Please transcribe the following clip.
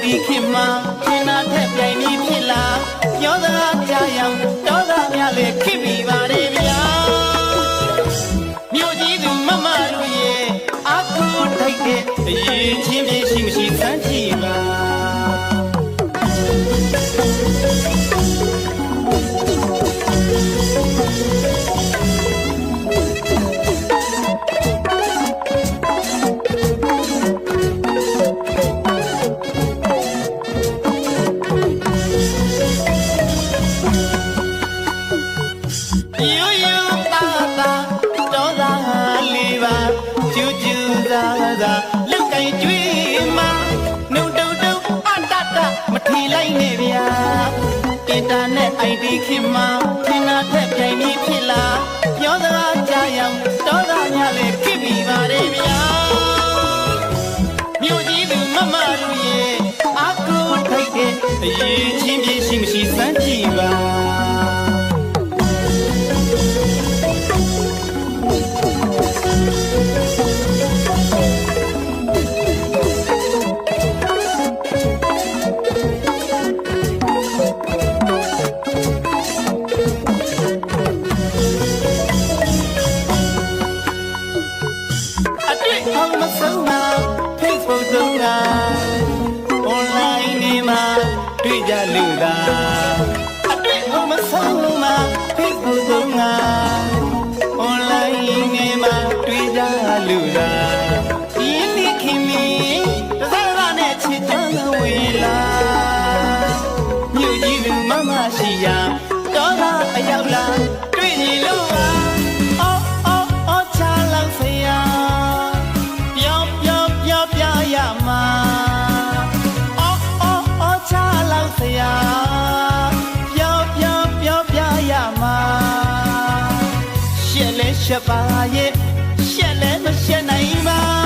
ဒီခေတ်မှာခင်နာထက်ပြိုင်ပြီးဖြစ်လာပြောစကားကြားရောင်ဒေါသများလည်းခစ်ပြီးပါတယ်ဗျာမြို့ကြီးသူမမတို့ရဲ့အကူထိုက်တဲ့အရေးချင်းပြရှိမရှိစမ်းကြည့်ပါလုတ်ကင်ကျွေးမှာနှုတ်တုံတုံအတတမထီလိုက်နဲ့ဗျာအင်တာနက် ID ခေတ်မှာထင်တာထက်ပြိုင်ပြီးဖြစ်လာပြောစကားကြားရောင်ဒေါသများလည်းခစ်ပြီးပါတယ်ဗျာမြို့ကြီးသူမမတို့ရဲ့အကူထိုက်တဲ့အရေးချင်းပြရှိမရှိစမ်းကြည့်ပါမဆုံးမှာ Facebook ဆုံးတာ online နေမှာတွေ့ကြလို့သာအတွေ့အမဆုံးမှာ Facebook ဆုံးတာ online နေမှာတွေ့ကြလို့သာဒီလိခင်မီတစ်စားရနဲ့ချစ်ချမ်းဝေလာမြို့ကြီးလူမမရှိရာတော့လာအရောက်လာတွေ့နေလို့ပါအော်ချာလောက်စရာချလောက်စရာပြောပြရမှာရှက်လဲရှက်ပါရဲ့ရှက်လဲမရှက်နိုင်ပါ